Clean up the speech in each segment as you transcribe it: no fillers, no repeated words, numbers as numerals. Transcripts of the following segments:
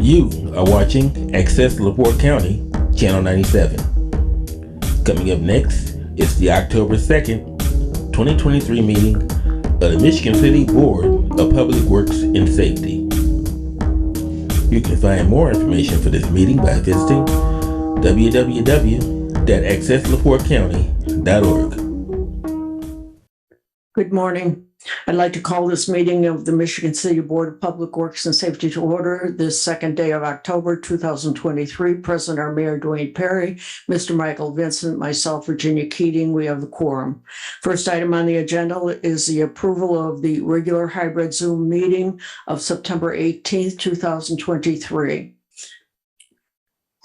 You are watching Access LaPorte County, Channel 97. Coming up next is the October 2nd, 2023 meeting of the Michigan City Board of Public Works and Safety. You can find more information for this meeting by visiting www.accesslaportecounty.org. Good morning. I'd like to call this meeting of the Michigan City Board of Public Works and Safety to order this second day of October 2023. Present are Mayor Dwayne Perry, Mr. Michael Vincent, myself, Virginia Keating. We have the quorum. First item on the agenda is the approval of the regular hybrid Zoom meeting of September 18th, 2023.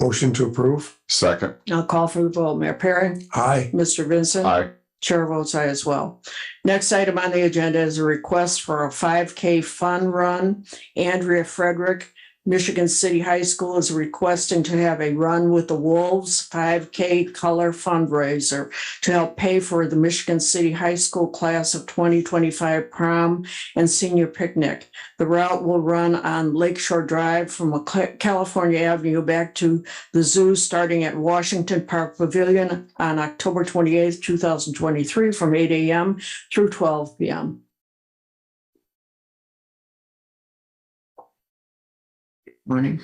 Motion to approve. Second. I'll call for the vote. Mayor Perry? Aye. Mr. Vincent? Aye. Chair votes aye as well. Next item on the agenda is a request for a 5K fun run. Andrea Frederick, Michigan City High School, is requesting to have a Run with the Wolves 5K color fundraiser to help pay for the Michigan City High School class of 2025 prom and senior picnic. The route will run on Lakeshore Drive from California Avenue back to the zoo, starting at Washington Park Pavilion on October 28th, 2023 from 8 a.m. through 12 p.m. Morning.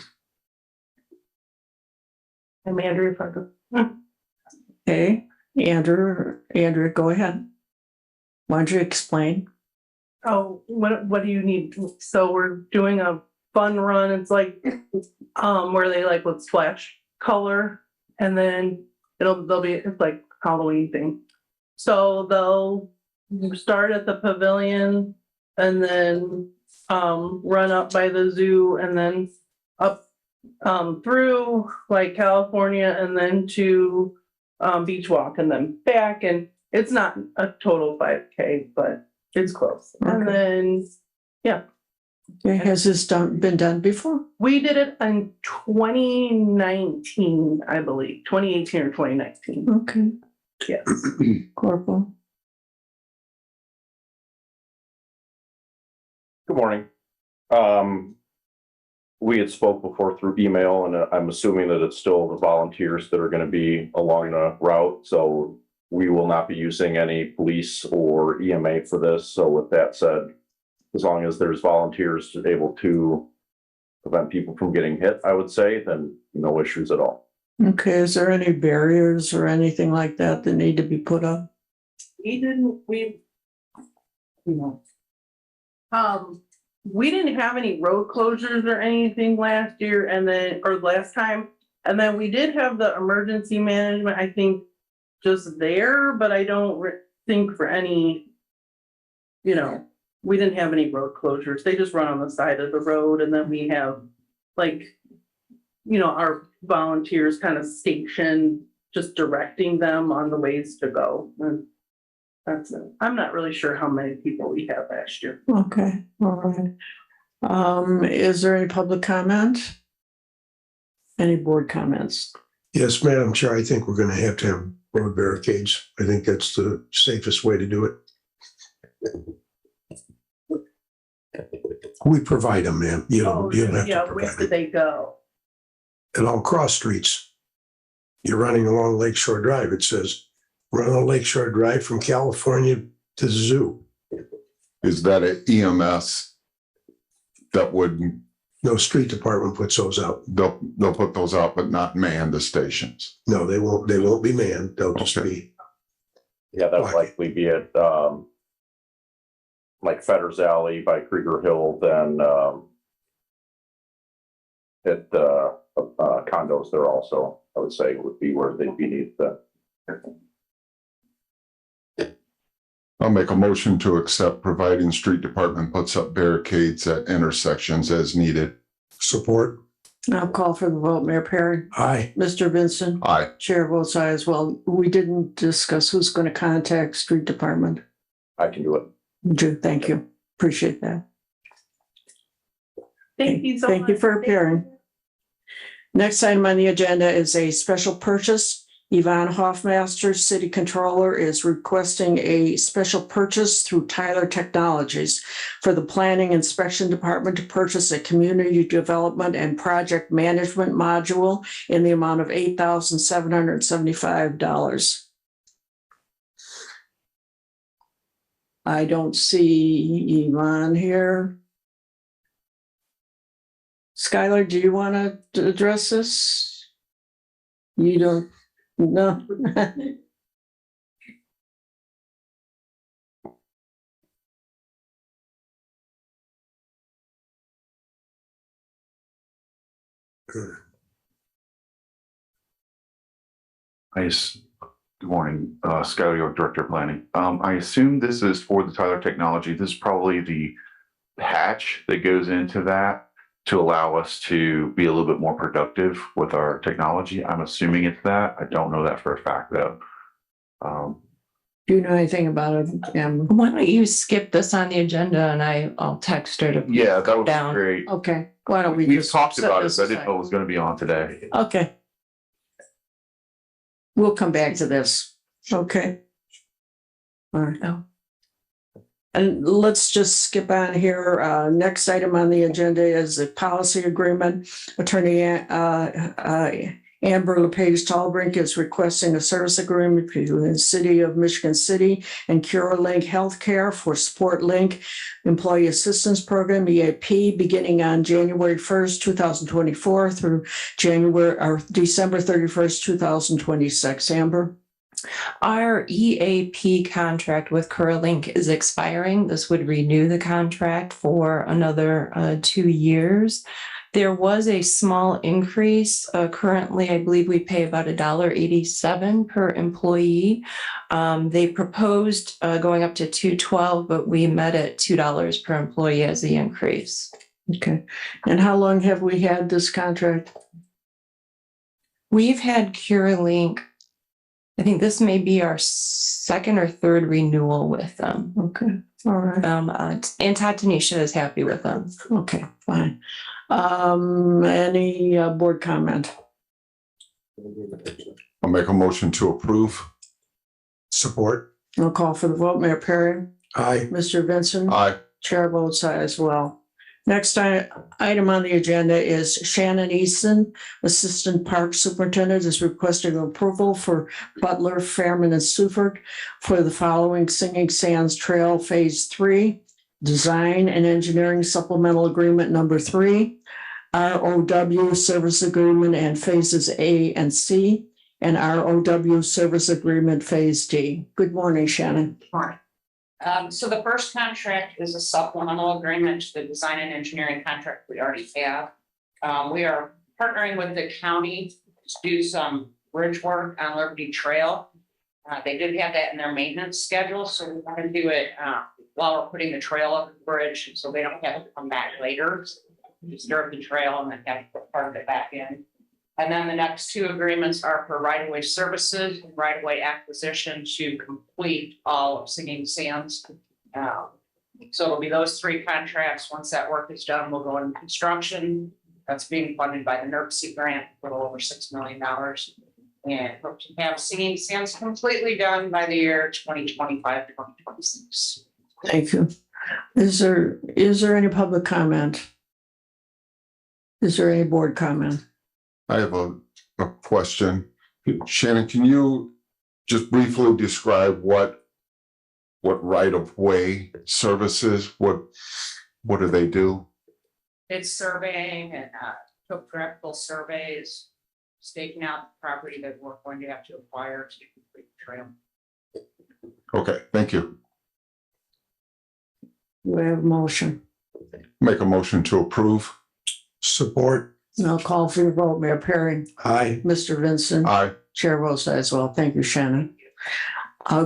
I'm Andrea Parker. Okay, Andrew, go ahead. Why don't you explain? Oh, what do you need? So we're doing a fun run. It's like where they like would splash color, and then it's like Halloween thing. So they'll start at the pavilion and then run up by the zoo and then up through like California and then to Beach Walk and then back. And it's not a total 5K, but it's close. Okay. And then, Okay, has this been done before? we did it in 2019, I believe, 2018 or 2019. Okay, Yes. Corporal. Good morning. We had spoke before through email, and I'm assuming that it's still the volunteers that are going to be along the route. So we will not be using any police or EMA for this. So with that said, as long as there's volunteers able to prevent people from getting hit, I would say, then no issues at all. Okay, is there any barriers or anything like that that need to be put up? We didn't have any road closures or anything last year or last time. And then we did have the emergency management, I think, just there, but I don't think for any, we didn't have any road closures. They just run on the side of the road. And then we have our volunteers kind of stationed, just directing them on the ways to go. And that's it. I'm not really sure how many people we had last year. Okay, all right. Is there any public comment? Any board comments? Yes, Madam Chair, I think we're going to have road barricades. I think that's the safest way to do it. We provide them, ma'am. You don't have to Where provide did them. they go? Along cross streets. You're running along Lakeshore Drive. It says, run on Lakeshore Drive from California to the zoo. Is that an EMS that would, No, street department puts those out. they'll put those out, but not man the stations? No, they won't be manned. They'll just Okay. be, Yeah, that would likely be at like Fetter's Alley by Krieger Hill, then at condos there also, I would say would be where they'd be needed. I'll make a motion to accept, providing street department puts up barricades at intersections as needed. support. I'll call for the vote. Mayor Perry? Aye. Mr. Vincent? Aye. Chair votes aye as well. We didn't discuss who's going to contact street department. I can do it. Thank you. Appreciate that. Thank you so much. Thank you for appearing. Next item on the agenda is a special purchase Yvonne Hoffmaster, City Controller, is requesting a special purchase through Tyler Technologies for the Planning Inspection Department to purchase a Community Development and Project Management module in the amount of $8,775. I don't see Yvonne here. Skylar, do you want to address this? You don't, no. Good morning, Skylar York, Director of Planning. I assume this is for the Tyler Technology. This is probably the patch that goes into that to allow us to be a little bit more productive with our technology. I'm assuming it's that. I don't know that for a fact, though. Do you know anything about it, Amber? Why don't you skip this on the agenda and I'll text her to. Yeah, that would be Down. great. Okay, why don't we We've just talked set about it, this but I didn't know aside? it was going to be on today. Okay. We'll come back to this. Okay. All right. Oh. And let's just skip on here. Next item on the agenda is a policy agreement. Attorney Amber LePage Tallbrink is requesting a service agreement between the City of Michigan City and CuraLink Healthcare for SportLink Employee Assistance Program, EAP, beginning on January 1st, 2024 through December 31st, 2026. Amber? Our EAP contract with CuraLink is expiring. This would renew the contract for another 2 years. There was a small increase. Currently, I believe we pay about $1.87 per employee. They proposed going up to $2.12, but we met at $2 per employee as the increase. Okay. And how long have we had this contract? We've had CuraLink, I think this may be our second or third renewal with them. Okay, all right. And Todd Tanisha is happy with them. Okay, fine. Any board comment? I'll make a motion to approve. Support. I'll call for the vote. Mayor Perry, Aye. Mr. Vincent, Aye. Chair votes aye as well. Next item on the agenda is Shannon Easton, Assistant Park Superintendent, is requesting approval for Butler, Fairman, and Suffolk for the following Singing Sands Trail Phase 3, Design and Engineering Supplemental Agreement Number 3, ROW Service Agreement and Phases A and C, and ROW Service Agreement Phase D. Good morning, Shannon. Morning. So the first contract is a supplemental agreement to the design and engineering contract we already have. We are partnering with the county to do some bridge work on Liberty Trail. They did have that in their maintenance schedule, so we want to do it while we're putting the trail up the bridge, so they don't have to come back later. Disturb the trail and then have to put part of it back in. And then the next two agreements are for right-of-way services and right-of-way acquisition to complete all of Singing Sands. So it'll be those three contracts. Once that work is done, we'll go into construction. That's being funded by the NERC grant, a little over $6 million. And hope to have Singing Sands completely done by the year 2025, 2026. Thank you. Is there any public comment? Is there any board comment? I have a question. Shannon, can you just briefly describe what right-of-way services, what do they do? It's surveying and topographical surveys, staking out the property that we're going to have to acquire to complete the trail. Okay, thank you. We have a motion. Make a motion to approve. Support. I'll call for your vote. Mayor Perry, Aye. Mr. Vincent. Aye. Chair votes aye as well. Thank you, Shannon.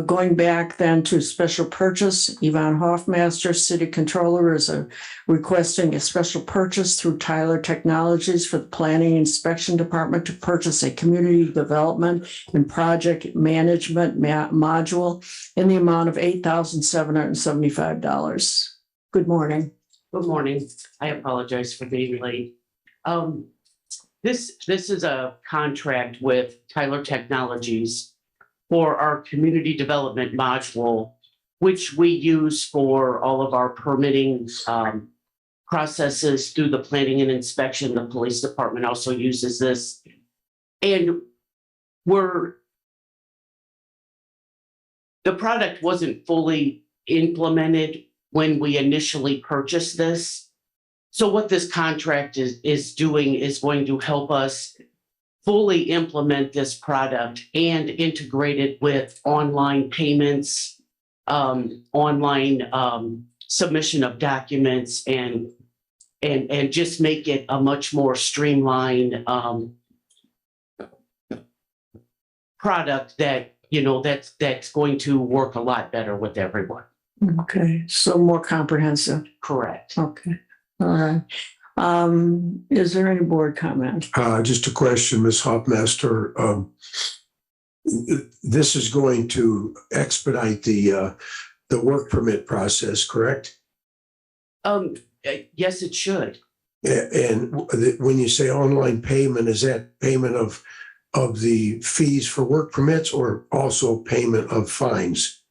Going back then to special purchase, Yvonne Hoffmaster, City Controller, is requesting a special purchase through Tyler Technologies for the Planning Inspection Department to purchase a Community Development and Project Management module in the amount of $8,775. Good morning. Good morning. I apologize for being late. This is a contract with Tyler Technologies for our community development module, which we use for all of our permitting processes through the planning and inspection. The police department also uses this. And the product wasn't fully implemented when we initially purchased this. So what this contract is doing is going to help us fully implement this product and integrate it with online payments, online submission of documents, and just make it a much more streamlined product that, that's going to work a lot better with everyone. Okay, so more comprehensive. Correct. Okay, all right. Is there any board comment? Just a question, Ms. Hofmeister. This is going to expedite the work permit process, correct? Yes, it should. And when you say online payment, is that payment of the fees for work permits or also payment of fines,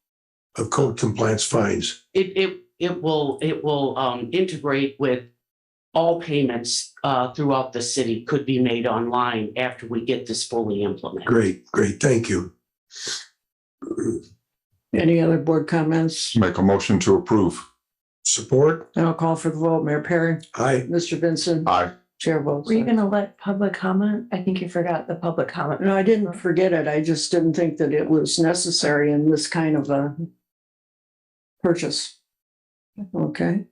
of code compliance fines? It will integrate with all payments throughout the city could be made online after we get this fully implemented. Great, thank you. Any other board comments? Make a motion to approve. Support? Then I'll call for the vote. Mayor Perry? Aye. Mr. Vincent? Aye. Chair votes. Were you gonna let public comment? I think you forgot the public comment. No, I didn't forget it. I just didn't think that it was necessary in this kind of a purchase. Okay.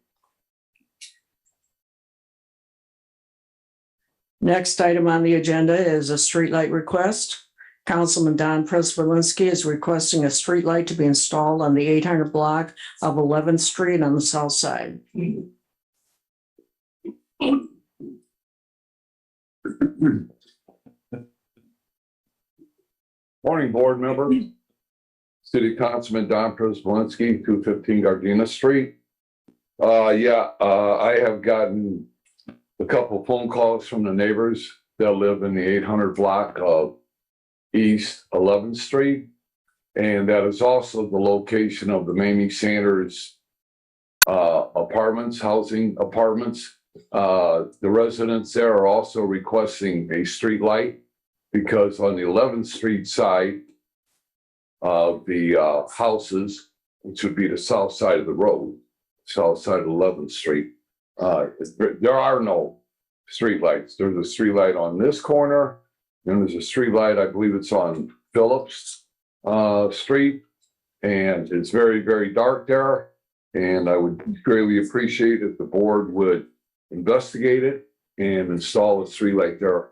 Next item on the agenda is a streetlight request. Councilman Don Prespolinski is requesting a streetlight to be installed on the 800 block of 11th Street on the south side. Morning, board member. City Councilman Don Prespolinski, 215 Gardena Street. I have gotten a couple phone calls from the neighbors that live in the 800 block of East 11th Street. And that is also the location of the Mamie Sanders housing apartments. The residents there are also requesting a street light because on the 11th Street side of the houses, which would be the south side of the road, south side of 11th Street, there are no street lights. There's a street light on this corner, and there's a street light, I believe it's on Phillips Street, and it's very, very dark there. And I would greatly appreciate if the board would investigate it and install a street light there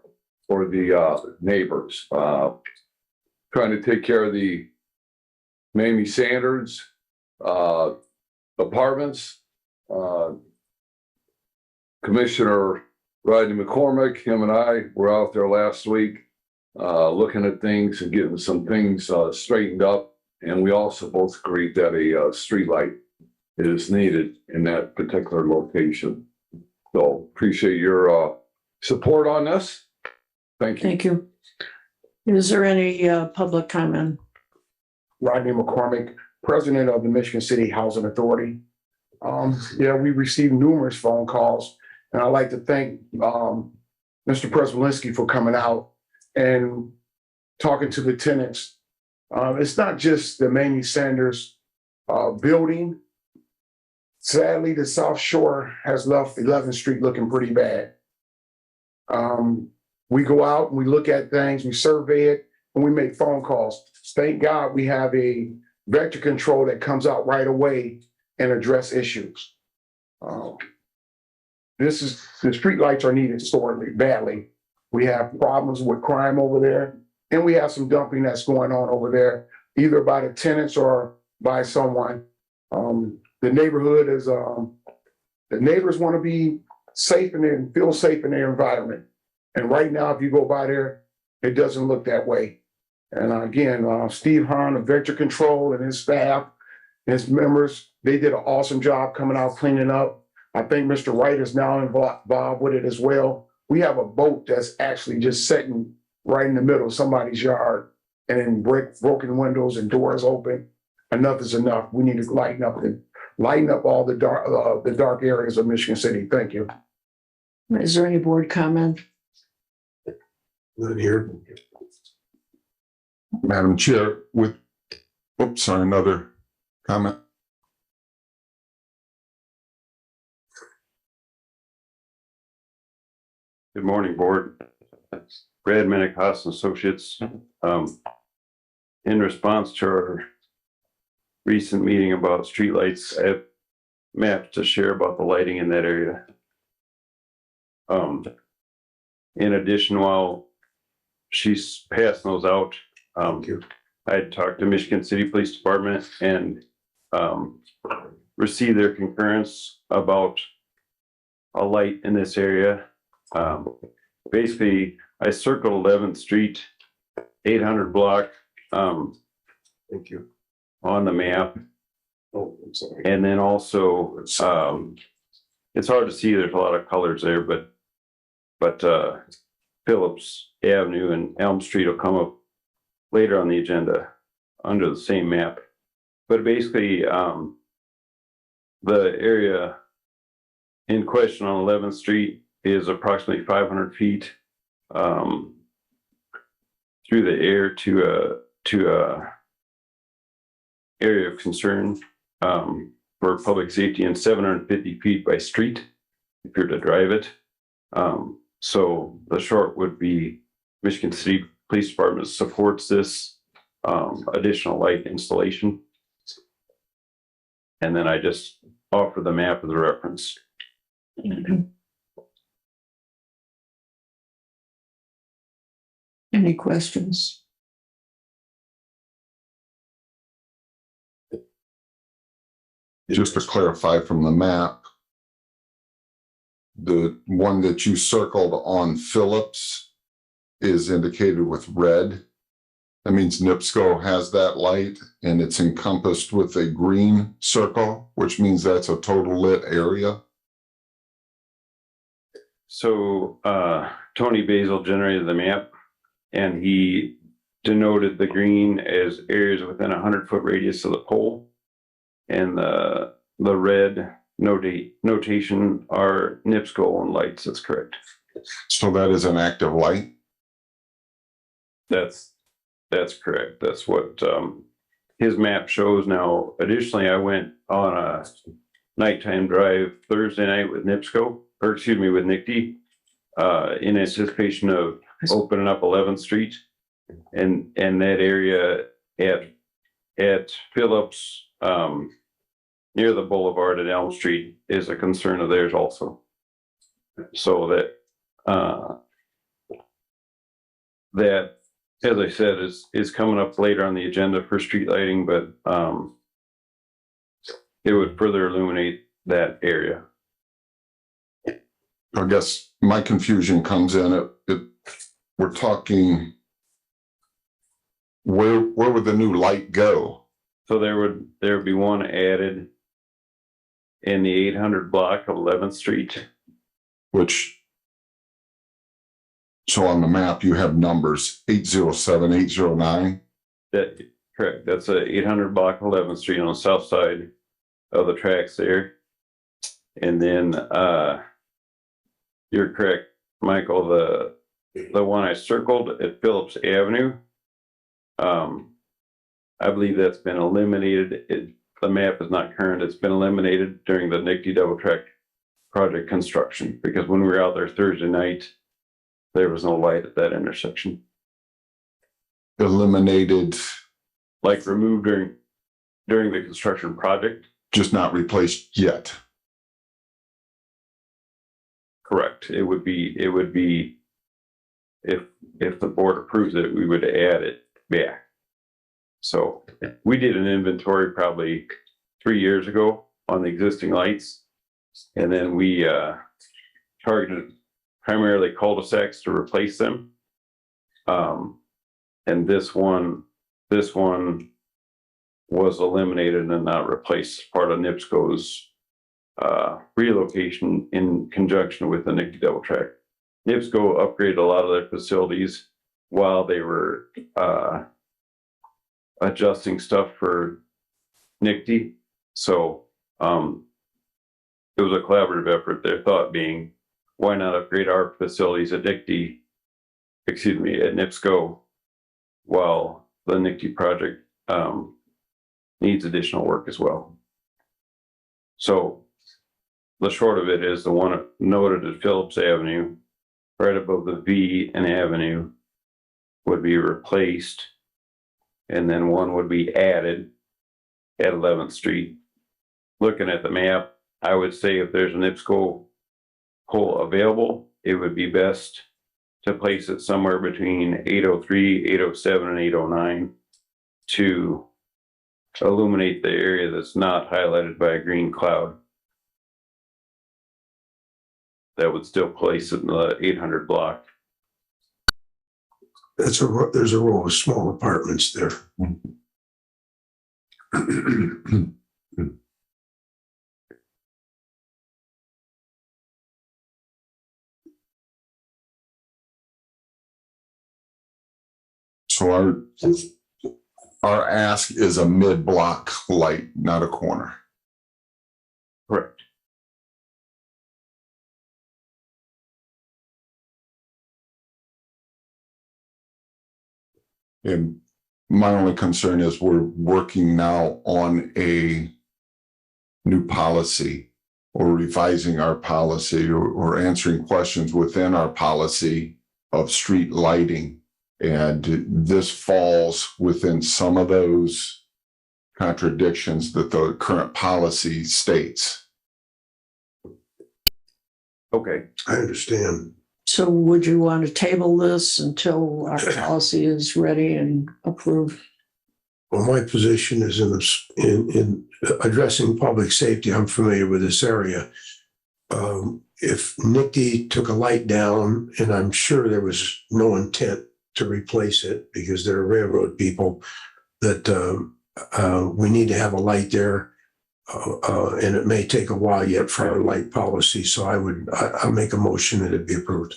for the neighbors. Trying to take care of the Mamie Sanders apartments. Commissioner Rodney McCormick, him and I were out there last week looking at things and getting some things straightened up. And we also both agreed that a street light is needed in that particular location. So appreciate your support on this. Thank you. Thank you. Is there any public comment? Rodney McCormick, president of the Michigan City Housing Authority. We received numerous phone calls, and I'd like to thank Mr. Prespolinski for coming out and talking to the tenants. It's not just the Mamie Sanders building. Sadly, the South Shore has left 11th Street looking pretty bad. We go out and we look at things, we survey it, and we make phone calls. Thank God we have a vector control that comes out right away and address issues. The street lights are needed sorely, badly. We have problems with crime over there, and we have some dumping that's going on over there, either by the tenants or by someone. The neighborhood is, the neighbors want to be safe and feel safe in their environment. And right now, if you go by there, it doesn't look that way. And again, Steve Hahn of Vector Control and his staff, his members, they did an awesome job coming out cleaning up. I think Mr. Wright is now involved with it as well. we have a boat that's actually just sitting right in the middle of somebody's yard and then broken windows and doors open. Enough is enough. We need to lighten up all the dark areas of Michigan City. Thank you. Is there any board comment? Not here. Madam Chair, another comment. Good morning, board. Brad Minnick, Haas and Associates. In response to our recent meeting about streetlights, I have maps to share about the lighting in that area. In addition, while she's passing those out, I had talked to Michigan City Police Department and received their concurrence about a light in this area. Basically, I circled 11th Street, 800 block, Thank you. on the map. Oh, I'm sorry. And then also, it's hard to see, there's a lot of colors there, but Phillips Avenue and Elm Street will come up later on the agenda under the same map. But basically, the area in question on 11th Street is approximately 500 feet through the air to a area of concern for public safety, and 750 feet by street if you're to drive it. So the short would be Michigan City Police Department supports this additional light installation. And then I just offer the map as a reference. Any questions? Just to clarify from the map, the one that you circled on Phillips is indicated with red. That means NIPSCO has that light, and it's encompassed with a green circle, which means that's a total lit area. So Tony Basil generated the map, and he denoted the green as areas within 100-foot radius of the pole, and the red notation are NIPSCO owned lights. That's correct. So that is an active light. That's correct. That's what his map shows. Now, additionally, I went on a nighttime drive Thursday night with NIPSCO, or excuse me, with NICD, in anticipation of opening up 11th Street, and that area at Phillips, near the boulevard at Elm Street is a concern of theirs also. So that, as I said, is coming up later on the agenda for street lighting, but it would further illuminate that area. I guess my confusion comes in we're talking, where would the new light go? So there would be one added in the 800 block of 11th Street. So on the map, you have numbers 807, 809. That correct. That's a 800 block 11th Street on the south side of the tracks there. And then you're correct, Michael, the one I circled at Phillips Avenue, I believe that's been eliminated. The map is not current. It's been eliminated during the NICD double track project construction, because when we were out there Thursday night, there was no light at that intersection. Eliminated. Like removed during the construction project. Just not replaced yet. Correct. It would be if the board approves it, we would add it back. So we did an inventory probably 3 years ago on the existing lights. And then we targeted primarily cul-de-sacs to replace them. And this one was eliminated and not replaced as part of NIPSCO's relocation in conjunction with the NICD double track NIPSCO upgraded a lot of their facilities while they were adjusting stuff for NICD. So it was a collaborative effort. Their thought being, why not upgrade our facilities at NICD, at NIPSCO, while the NICD project needs additional work as well. So the short of it is the one noted at Phillips Avenue, right above the V and Avenue, would be replaced. And then one would be added at 11th Street. Looking at the map, I would say if there's an NIPSCO pole available, it would be best to place it somewhere between 803, 807, and 809 to illuminate the area that's not highlighted by a green cloud. That would still place it in the 800 block. There's a row of small apartments there. So our ask is a mid-block light, not a corner. Correct. And my only concern is we're working now on a new policy or revising our policy or answering questions within our policy of street lighting. And this falls within some of those contradictions that the current policy states. Okay. I understand. So would you want to table this until our policy is ready and approved? Well, my position is in addressing public safety. I'm familiar with this area. If NICD took a light down, and I'm sure there was no intent to replace it because they're railroad people, that we need to have a light there. And it may take a while yet for our light policy. So I'll make a motion that it be approved.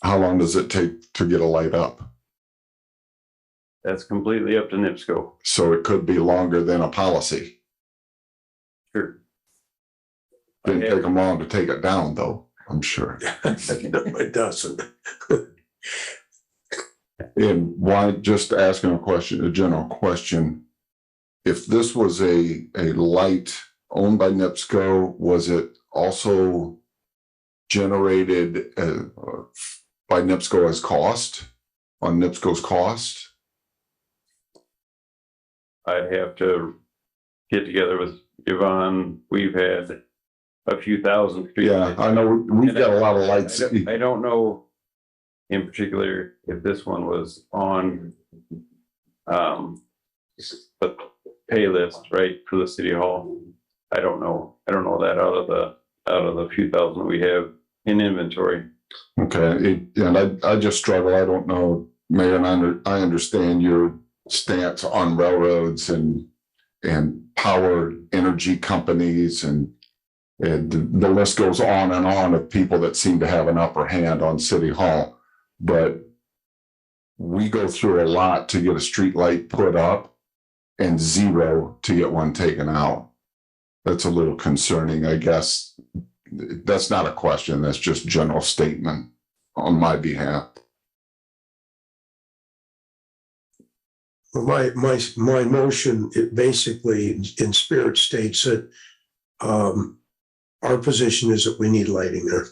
How long does it take to get a light up? That's completely up to NIPSCO. So it could be longer than a policy. Sure. Didn't take them long to take it down, though, I'm sure. No, it doesn't. And why, just asking a general question. If this was a light owned by NIPSCO, was it also generated by NIPSCO as cost, on NIPSCO's cost? I'd have to get together with Yvonne. We've had a few thousand. Yeah, I know we've got a lot of lights. I don't know in particular if this one was on the pay list, right, for the city hall. I don't know that out of the few thousand we have in inventory. Okay, and I just struggle. I don't know, Mayor, and I understand your stance on railroads and power energy companies and the list goes on and on of people that seem to have an upper hand on City Hall. But we go through a lot to get a street light put up and zero to get one taken out. That's a little concerning, I guess. That's not a question. That's just general statement on my behalf. Well, my motion, it basically in spirit states that our position is that we need lighting there.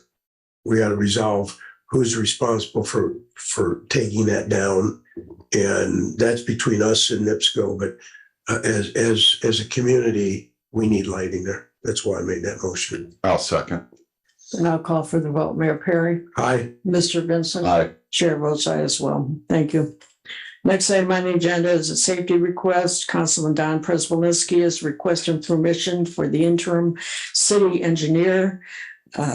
We got to resolve who's responsible for taking that down, and that's between us and NIPSCO. But as a community, we need lighting there. That's why I made that motion. I'll second. And I'll call for the vote. Mayor Perry? Aye. Mr. Vincent? Aye. Chair votes aye as well. Thank you. Next item on the agenda is a safety request. Councilman Don Prespolinski is requesting permission for the interim city engineer,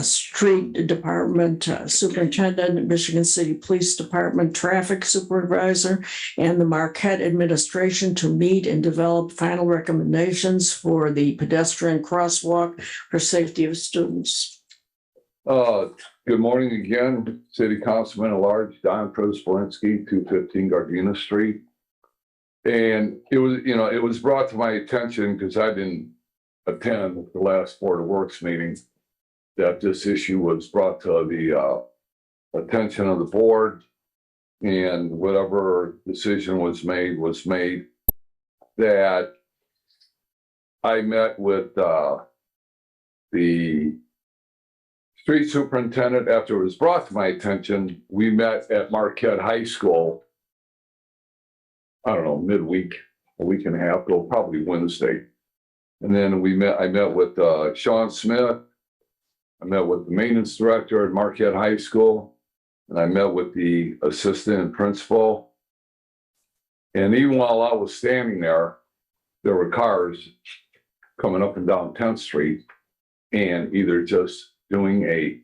street department superintendent, Michigan City Police Department traffic supervisor, and the Marquette administration to meet and develop final recommendations for the pedestrian crosswalk for safety of students. Good morning again, City Councilman at Large, Don Prospolinski, 215 Gardena Street. And it was brought to my attention because I didn't attend the last Board of Works meeting, that this issue was brought to the attention of the board, and whatever decision was made, that I met with the street superintendent after it was brought to my attention. We met at Marquette High School, I don't know, midweek, a week and a half ago, probably Wednesday. And then I met with Sean Smith. I met with the maintenance director at Marquette High School, and I met with the assistant principal. And even while I was standing there were cars coming up and down 10th Street and either just doing a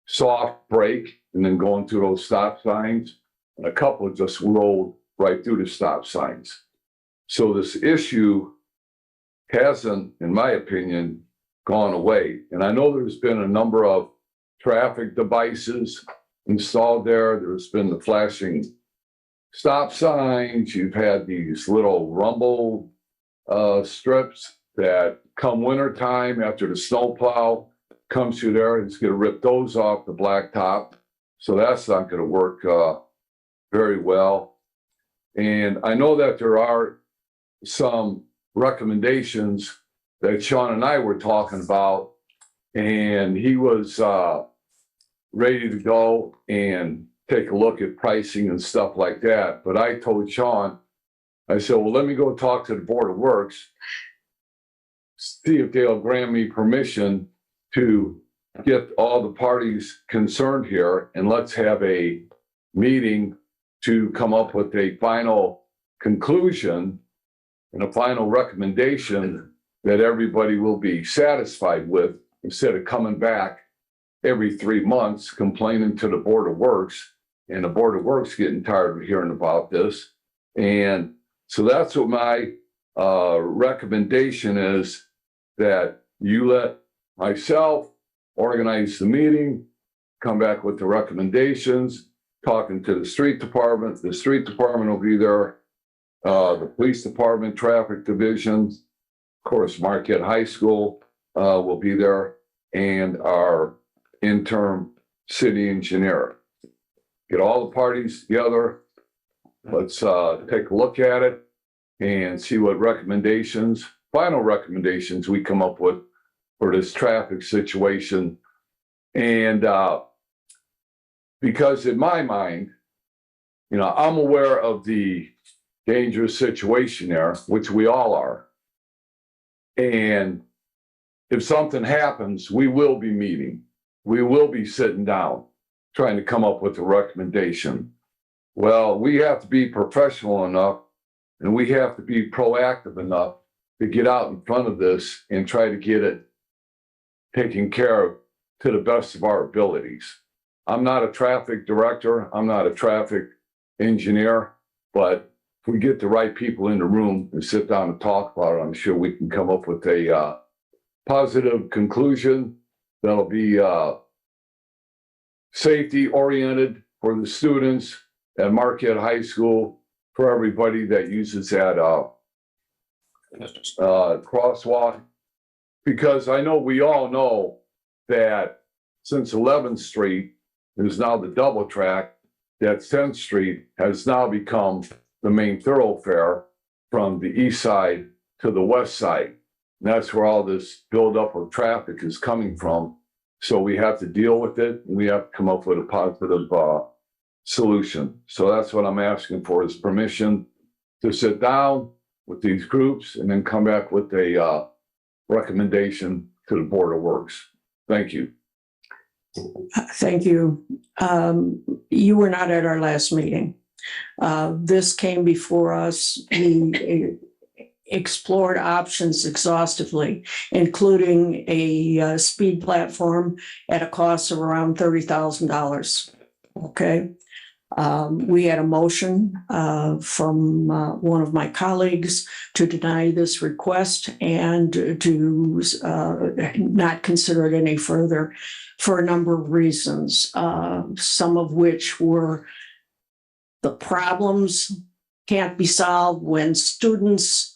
soft break and then going through those stop signs, and a couple just rolled right through the stop signs. So this issue hasn't, in my opinion, gone away. And I know there's been a number of traffic devices installed there. There's been the flashing stop signs. You've had these little rumble strips that come wintertime after the snowplow comes through there, it's going to rip those off the blacktop. So that's not going to work very well. And I know that there are some recommendations that Sean and I were talking about, and he was ready to go and take a look at pricing and stuff like that. But I told Sean, I said, well, let me go talk to the Board of Works, see if they'll grant me permission to get all the parties concerned here, and let's have a meeting to come up with a final conclusion and a final recommendation that everybody will be satisfied with, instead of coming back every 3 months complaining to the Board of Works, and the Board of Works getting tired of hearing about this. And so that's what my recommendation is, that you let myself organize the meeting, come back with the recommendations, talking to the street department. The street department will be there, the police department, traffic division, of course, Marquette High School will be there, and our interim city engineer. Get all the parties together. Let's take a look at it and see what recommendations, final recommendations we come up with for this traffic situation. And because in my mind, I'm aware of the dangerous situation there, which we all are. And if something happens, we will be meeting. We will be sitting down, trying to come up with a recommendation. Well, we have to be professional enough, and we have to be proactive enough to get out in front of this and try to get it taken care of to the best of our abilities. I'm not a traffic director. I'm not a traffic engineer, but if we get the right people in the room and sit down and talk about it, I'm sure we can come up with a positive conclusion that'll be safety oriented for the students at Marquette High School, for everybody that uses that crosswalk. Because I know we all know that since 11th Street is now the double track, that 10th Street has now become the main thoroughfare from the east side to the west side. And that's where all this buildup of traffic is coming from. So we have to deal with it, and we have to come up with a positive solution. So that's what I'm asking for, is permission to sit down with these groups and then come back with a recommendation to the Board of Works. Thank you. Thank you. You were not at our last meeting. This came before us. We explored options exhaustively, including a speed platform at a cost of around $30,000. Okay. We had a motion from one of my colleagues to deny this request and to not consider it any further for a number of reasons, some of which were the problems can't be solved when students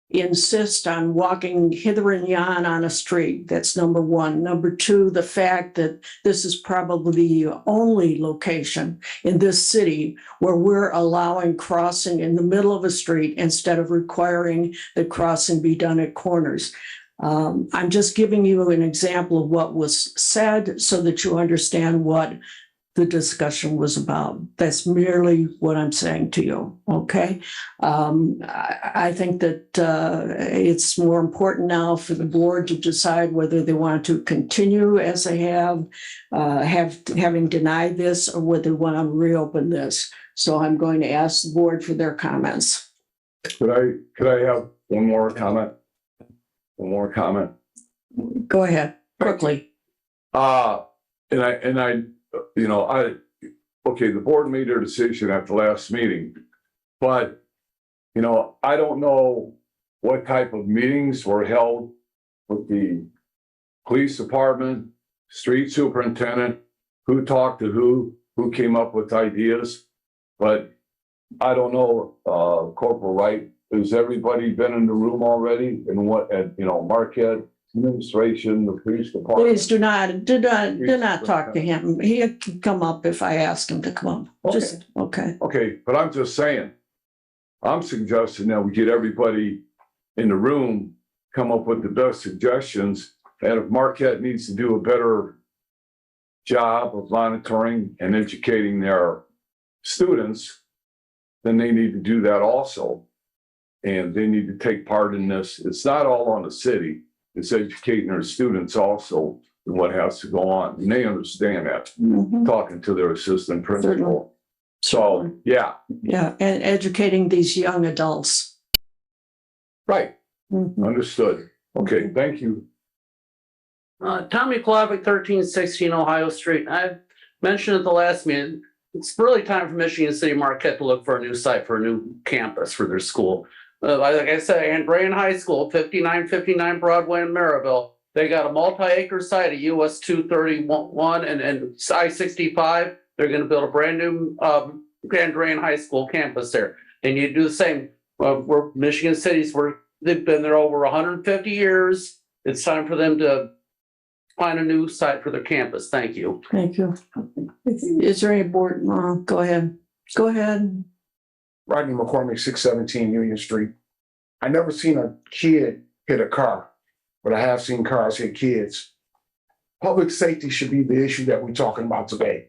insist on walking hither and yon on a street. That's number one. Number two, the fact that this is probably the only location in this city where we're allowing crossing in the middle of a street instead of requiring that crossing be done at corners. I'm just giving you an example of what was said so that you understand what the discussion was about. That's merely what I'm saying to you, okay? I think that it's more important now for the board to decide whether they want to continue as they have having denied this, or whether they want to reopen this. So I'm going to ask the board for their comments. Could I have one more comment? One more comment? Go ahead, quickly. Okay, the board made their decision at the last meeting, but, I don't know what type of meetings were held with the police department, street superintendent, who talked to who came up with ideas, but I don't know, Corporal Wright, has everybody been in the room already? And Marquette administration, the police department? Please do not talk to him. He can come up if I ask him to come up. Just, okay. Okay, but I'm just saying, I'm suggesting that we get everybody in the room, come up with the best suggestions. And if Marquette needs to do a better job of monitoring and educating their students, then they need to do that also. And they need to take part in this. It's not all on the city. It's educating their students also in what has to go on. And they understand that, talking to their assistant principal. So, yeah. Yeah, and educating these young adults. Right. Understood. Okay, thank you. Tommy Klavick, 1316 Ohio Street. I mentioned at the last meeting, it's really time for Michigan City Marquette to look for a new site for a new campus for their school. Like I said, Andrean High School, 5959 Broadway in Maryville. They got a multi-acre site at US 231 and I-65. They're going to build a brand new Andrean High School campus there. They need to do the same. We're Michigan City's, they've been there over 150 years. It's time for them to find a new site for their campus. Thank you. Thank you. Is there any board? Go ahead. Go ahead. Rodney McCormick, 617 Union Street. I never seen a kid hit a car, but I have seen cars hit kids. Public safety should be the issue that we're talking about today.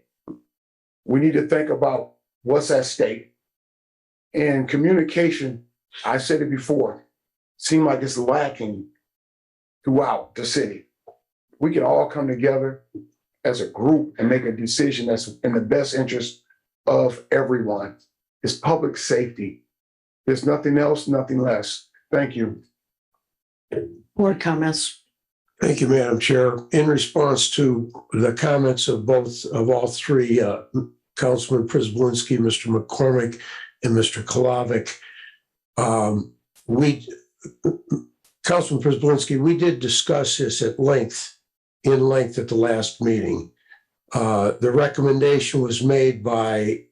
We need to think about what's at stake. And communication, I said it before, seems like it's lacking throughout the city. We can all come together as a group and make a decision that's in the best interest of everyone. It's public safety. There's nothing else, nothing less. Thank you. Board comments. Thank you, Madam Chair. In response to the comments of all three, Councilman Przybylski, Mr. McCormick, and Mr. Klavick, Councilman Przybylski, we did discuss this in length at the last meeting. The recommendation was made by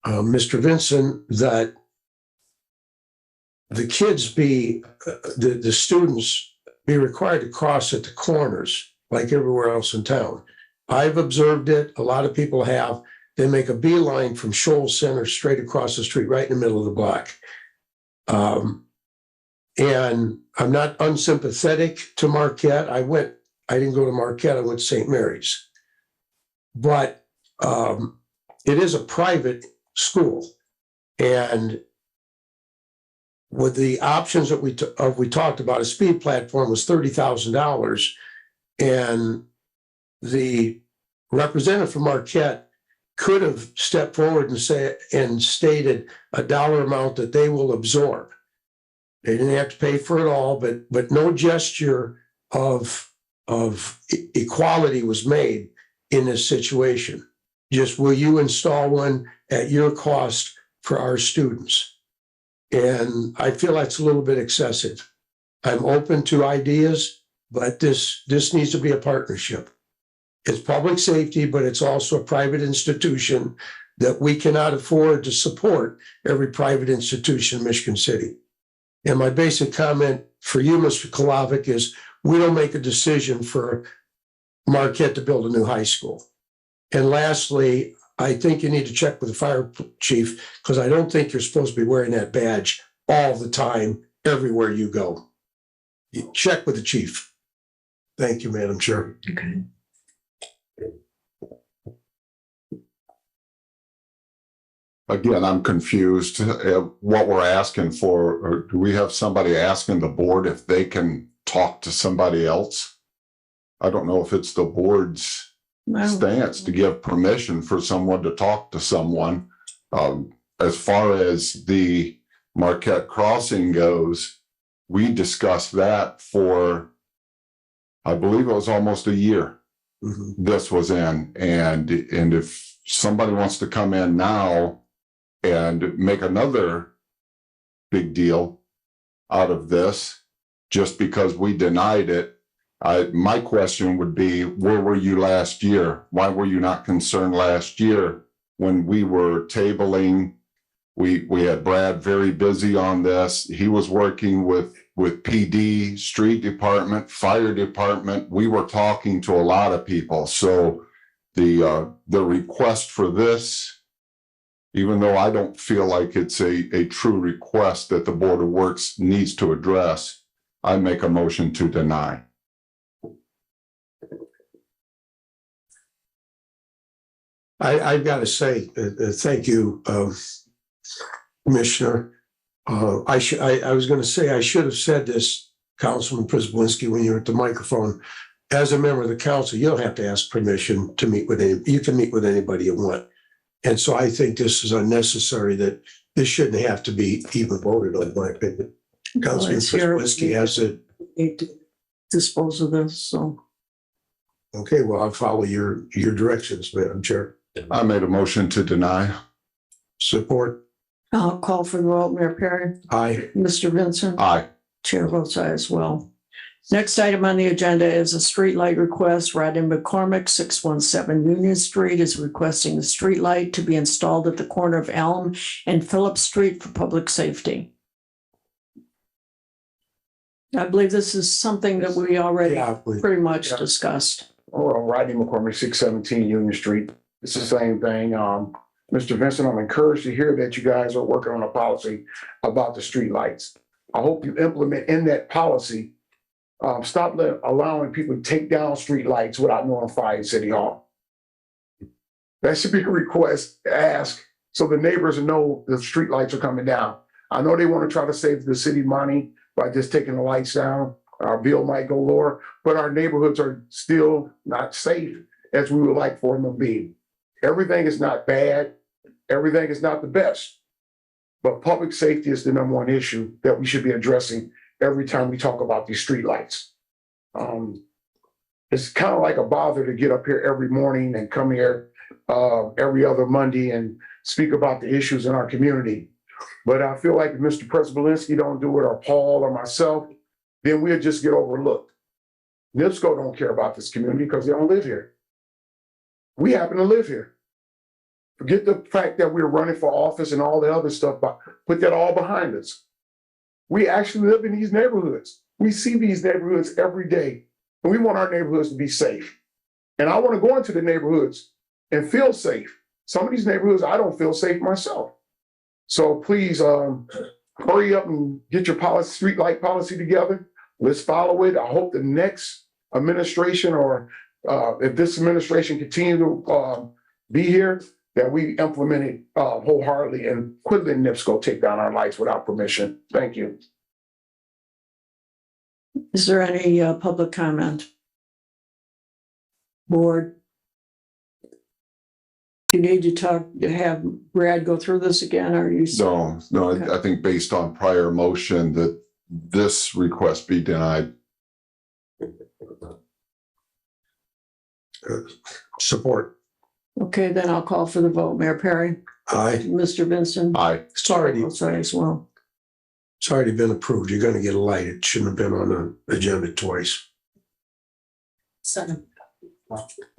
Mr. Vincent that the kids the students be required to cross at the corners like everywhere else in town. I've observed it. A lot of people have. They make a beeline from Shoals Center straight across the street, right in the middle of the block. And I'm not unsympathetic to Marquette. I didn't go to Marquette, I went to St. Mary's. But it is a private school. And with the options that we talked about, a speed platform was $30,000. And the representative from Marquette could have stepped forward and stated a dollar amount that they will absorb. They didn't have to pay for it all, but no gesture of equality was made in this situation. Just will you install one at your cost for our students? And I feel that's a little bit excessive. I'm open to ideas, but this needs to be a partnership. It's public safety, but it's also a private institution that we cannot afford to support every private institution in Michigan City. And my basic comment for you, Mr. Kolovic, is we don't make a decision for Marquette to build a new high school. And lastly, I think you need to check with the fire chief, because I don't think you're supposed to be wearing that badge all the time, everywhere you go. You check with the chief. Thank you, Madam Chair. Okay. Again, I'm confused. What we're asking for, or do we have somebody asking the board if they can talk to somebody else? I don't know if it's the board's stance to give permission for someone to talk to someone. As far as the Marquette Crossing goes, we discussed that for, I believe it was almost a year. This was in, and if somebody wants to come in now and make another big deal out of this just because we denied it, my question would be, where were you last year? Why were you not concerned last year when we were tabling? We had Brad very busy on this. He was working with PD, street department, fire department. We were talking to a lot of people. So the request for this, even though I don't feel like it's a true request that the Board of Works needs to address, I make a motion to deny. I've got to say, thank you, Commissioner. I was going to say, I should have said this, Councilman Prisbalinski, when you were at the microphone. As a member of the council, you don't have to ask permission to meet with any, you can meet with anybody you want. And so I think this is unnecessary, that this shouldn't have to be even voted on, in my opinion. Councilman Prisbalinski has to dispose of this, so. Okay, well, I'll follow your directions, Madam Chair. I made a motion to deny. Support. I'll call for the vote. Mayor Perry. Aye. Mr. Vincent. Aye. Chair votes aye as well. Next item on the agenda is a streetlight request. Rodney McCormick, 617 Union Street, is requesting the streetlight to be installed at the corner of Elm and Phillips Street for public safety. I believe this is something that we already pretty much discussed. Well, Rodney McCormick, 617 Union Street. It's the same thing. Mr. Vincent, I'm encouraged to hear that you guys are working on a policy about the streetlights. I hope you implement in that policy, stop allowing people to take down streetlights without notifying City Hall. That should be a request to ask so the neighbors know the streetlights are coming down. I know they want to try to save the city money by just taking the lights down. Our bill might go lower, but our neighborhoods are still not safe as we would like for them to be. Everything is not bad. Everything is not the best. But public safety is the number one issue that we should be addressing every time we talk about these streetlights. It's kind of like a bother to get up here every morning and come here every other Monday and speak about the issues in our community. But I feel like if Mr. Prisbalinski don't do it, or Paul or myself, then we'll just get overlooked. NIPSCO don't care about this community because they don't live here. We happen to live here. Forget the fact that we're running for office and all the other stuff, but put that all behind us. We actually live in these neighborhoods. We see these neighborhoods every day, and we want our neighborhoods to be safe. And I want to go into the neighborhoods and feel safe. Some of these neighborhoods, I don't feel safe myself. So please hurry up and get your streetlight policy together. Let's follow it. I hope the next administration, or if this administration continue to be here, that we implement it wholeheartedly and quit letting NIPSCO take down our lights without permission. Thank you. Is there any public comment? Board? You need to have Brad go through this again, or you? No, okay. I think based on prior motion that this request be denied. Support. Okay, then I'll call for the vote. Mayor Perry, Aye. Mr. Vincent. Aye. It's already, I'll say as well. it's already been approved. You're gonna get a light. It shouldn't have been on the agenda twice.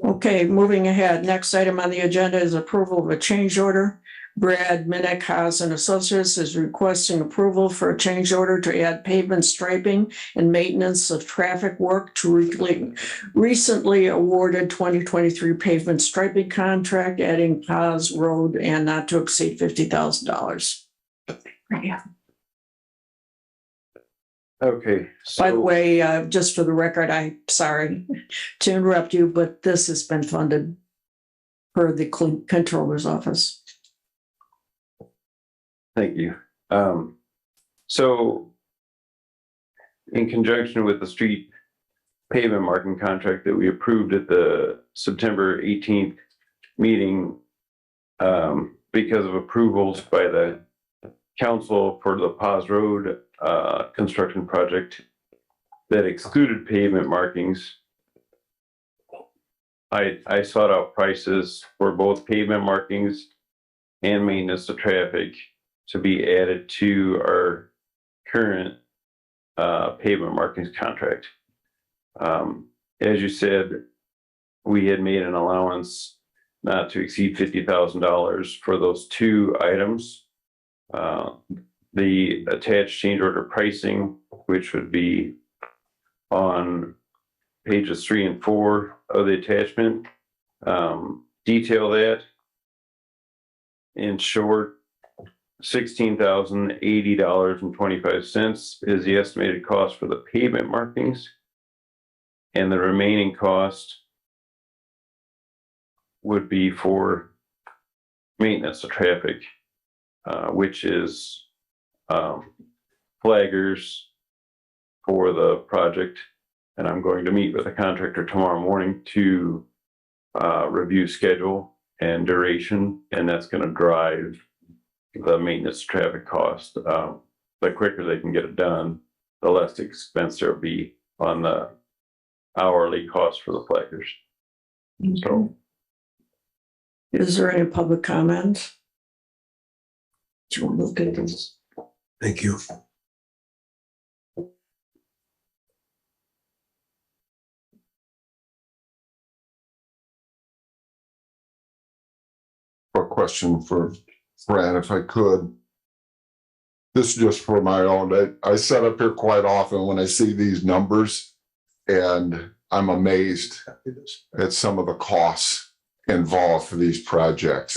Okay, moving ahead. Next item on the agenda is approval of a change order. Brad Minnick Haas and Associates is requesting approval for a change order to add pavement striping and maintenance of traffic work to recently awarded 2023 pavement striping contract, adding Haas Road and not to exceed $50,000. Okay. By the so- way, just for the record, I'm sorry to interrupt you, but this has been funded per the Controller's Office. Thank you. So in conjunction with the street pavement marking contract that we approved at the September 18th meeting, because of approvals by the council for the Paz Road construction project that excluded pavement markings, I sought out prices for both pavement markings and maintenance of traffic to be added to our current pavement markings contract. As you said, we had made an allowance not to exceed $50,000 for those two items. The attached change order pricing, which would be on pages 3 and 4 of the attachment, detail that. In short, $16,080.25 is the estimated cost for the pavement markings, and the remaining cost would be for maintenance of traffic, which is flaggers for the project. And I'm going to meet with the contractor tomorrow morning to review schedule and duration, and that's going to drive the maintenance traffic cost. The quicker they can get it done, the less expense there'll be on the hourly cost for the flaggers. So, Is there any public comment? Do you want to look at this? Thank you. A question for Brad, if I could. This is just for my own, I sit up here quite often when I see these numbers, and I'm amazed at some of the costs involved for these projects.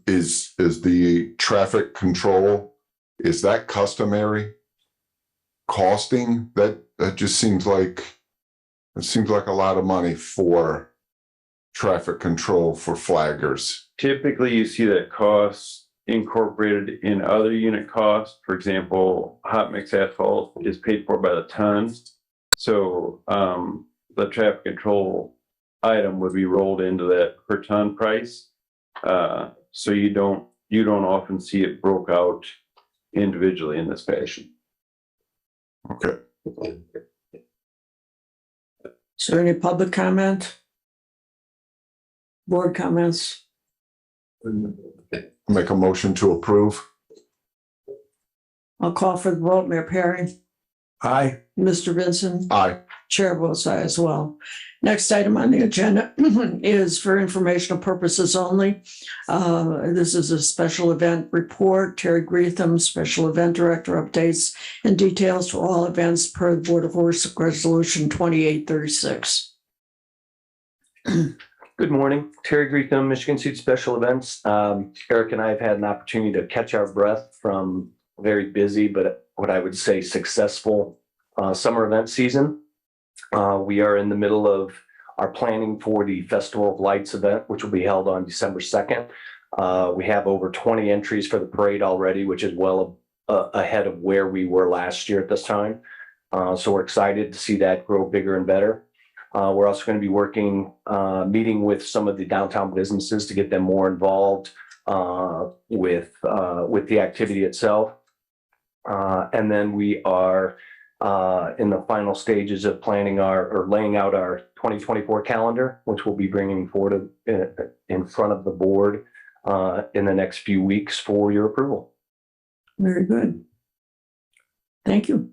Is the traffic control, is that customary costing? That just seems like, it seems like a lot of money for traffic control for flaggers. typically, you see that costs incorporated in other unit costs. For example, hot mix asphalt is paid for by the ton. So the traffic control item would be rolled into that per ton price. So you don't often see it broke out individually in this fashion. Okay. Is there any public comment? Board comments? Make a motion to approve. I'll call for the vote. Mayor Perry, Aye. Mr. Vincent, Aye. Chair votes aye as well. Next item on the agenda is for informational purposes only. This is a special event report. Terry Greetham, Special Event Director, updates and details for all events per the Board of Works Resolution 2836. Good morning, Terry Greetham, Michigan State Special Events. Eric and I have had an opportunity to catch our breath from a very busy, but what I would say successful summer event season. We are in the middle of our planning for the Festival of Lights event, which will be held on December 2nd. We have over 20 entries for the parade already, which is well ahead of where we were last year at this time. So we're excited to see that grow bigger and better. We're also going to be working, meeting with some of the downtown businesses to get them more involved with the activity itself. And then we are in the final stages of planning or laying out our 2024 calendar, which we'll be bringing forward in front of the board in the next few weeks for your approval. Very good. Thank you.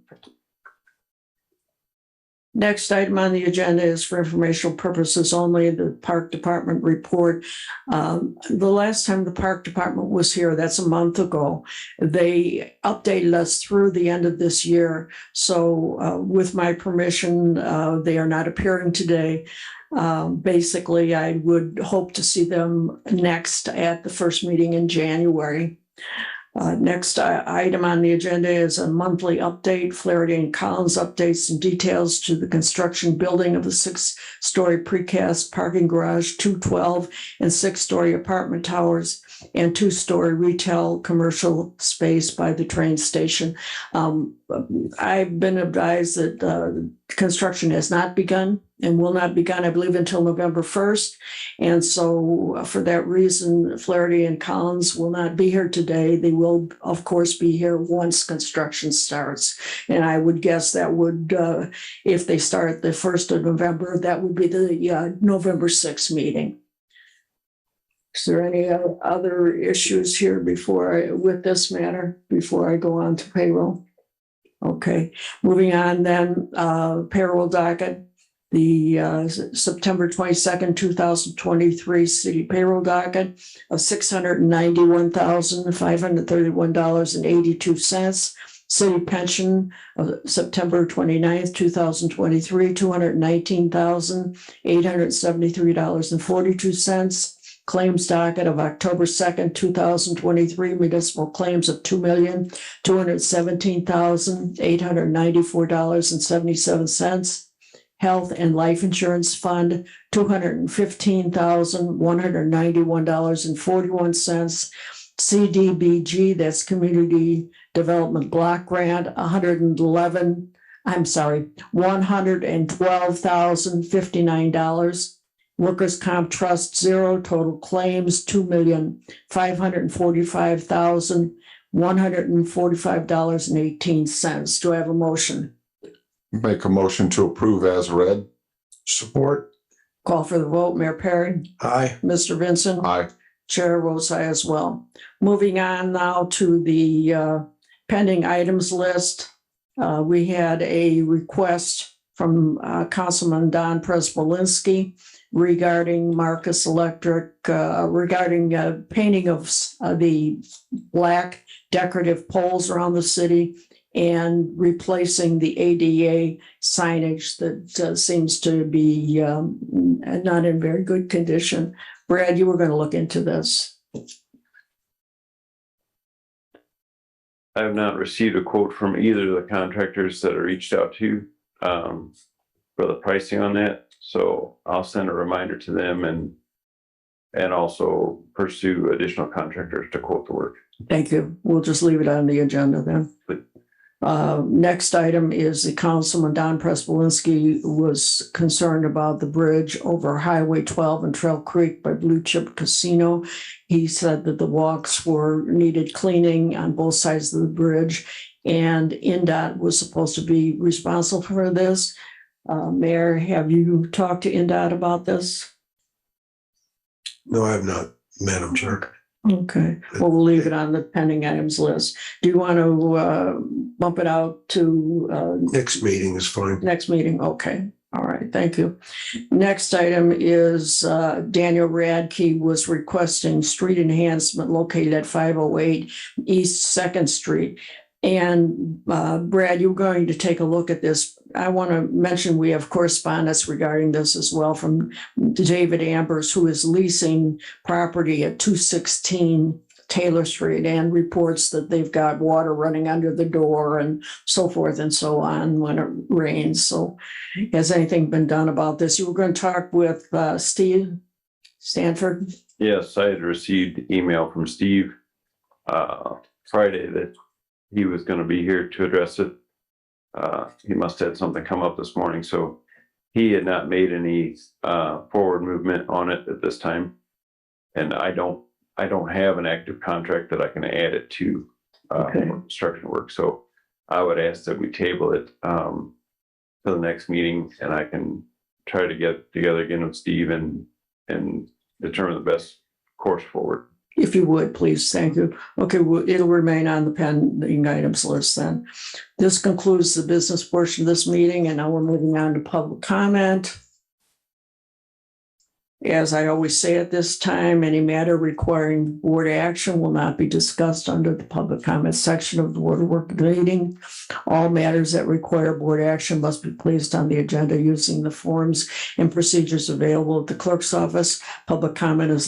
Next item on the agenda is for informational purposes only, the Park Department report. The last time the Park Department was here, that's a month ago, they updated us through the end of this year. So with my permission, they are not appearing today. Basically, I would hope to see them next at the first meeting in January. Next item on the agenda is a monthly update. Flaherty and Collins updates and details to the construction building of a 6-story precast parking garage, 212 and 6-story apartment towers, and 2-story retail commercial space by the train station. I've been advised that construction has not begun and will not begin, I believe, until November 1st. And so for that reason, Flaherty and Collins will not be here today. They will, of course, be here once construction starts. And I would guess that would, if they start the 1st of November, that would be the November 6th meeting. Is there any other issues here with this matter before I go on to payroll? Okay, moving on then, payroll docket. The September 22nd, 2023 city payroll docket of $691,531.82. City pension of September 29th, 2023, $219,873.42. Claims docket of October 2nd, 2023, municipal claims of $2,217,894.77. Health and Life Insurance Fund, $215,191.41. CDBG, that's Community Development Block Grant, $112,059. Workers' Comp Trust, 0. Total claims, $2,545,145.18. Do I have a motion? Make a motion to approve as read. Support. Call for the vote. Mayor Perry? Aye. Mr. Vincent? Aye. Chair votes aye as well. Moving on now to the pending items list. We had a request from Councilman Don Prespolinski regarding Marcus Electric, regarding painting of the black decorative poles around the city and replacing the ADA signage that seems to be not in very good condition. Brad, you were going to look into this. I have not received a quote from either of the contractors that I reached out to for the pricing on that. So I'll send a reminder to them and also pursue additional contractors to quote the work. Thank you. We'll just leave it on the agenda then. Next item is the Councilman Don Prespolinski was concerned about the bridge over Highway 12 and Trail Creek by Blue Chip Casino. He said that the walks needed cleaning on both sides of the bridge, and INDOT was supposed to be responsible for this. Mayor, have you talked to INDOT about this? No, I have not, Madam Chair. Okay, well, we'll leave it on the pending items list. Do you want to bump it out to Next meeting is fine. next meeting? Okay, all right, thank you. Next item is Daniel Radke was requesting street enhancement located at 508 East 2nd Street. And Brad, you're going to take a look at this. I want to mention we have correspondence regarding this as well from David Ambers, who is leasing property at 216 Taylor Street and reports that they've got water running under the door and so forth and so on when it rains. So has anything been done about this? You were going to talk with Steve Stanford? Yes, I had received email from Steve Friday that he was going to be here to address it. He must have had something come up this morning, so he had not made any forward movement on it at this time. And I don't have an active contract that I can add it to for construction work. So I would ask that we table it to the next meeting, and I can try to get together again with Steve and determine the best course forward. If you would, please, thank you. Okay, well, it'll remain on the pending items list then. This concludes the business portion of this meeting, and now we're moving on to public comment. As I always say at this time, any matter requiring board action will not be discussed under the public comment section of the Board of Work meeting. All matters that require board action must be placed on the agenda using the forms and procedures available at the clerk's office. Public comment is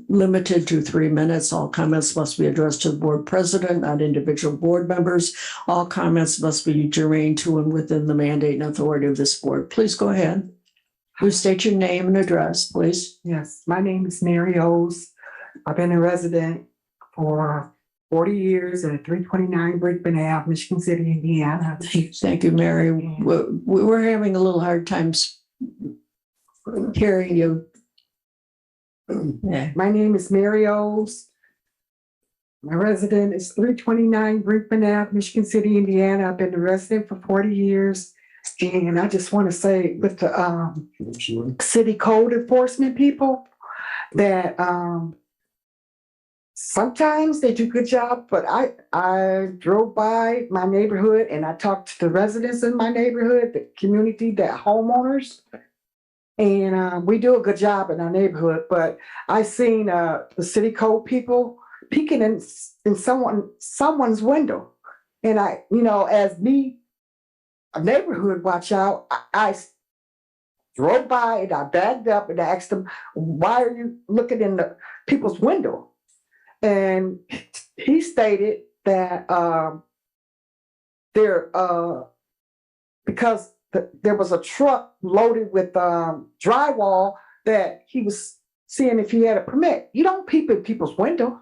limited to 3 minutes. All comments must be addressed to the board president, not individual board members. All comments must be germane to and within the mandate and authority of this board. Please go ahead. Please state your name and address, please. Yes, my name is Mary O's. I've been a resident for 40 years at 329 Brickman Ave, Michigan City, Indiana. Thank you, Mary. We're having a little hard time hearing you. Yeah. My name is Mary O's. My resident is 329 Brickman Ave, Michigan City, Indiana. I've been a resident for 40 years. And I just want to say with the city code enforcement people that sometimes they do a good job, but I drove by my neighborhood and I talked to the residents in my neighborhood, the community, the homeowners. And we do a good job in our neighborhood, but I seen the city code people peeking in someone's window. And as me, a neighborhood watch out, I drove by and I backed up and I asked them, why are you looking in the people's window? And he stated that because there was a truck loaded with drywall that he was seeing if he had a permit. You don't peep in people's window.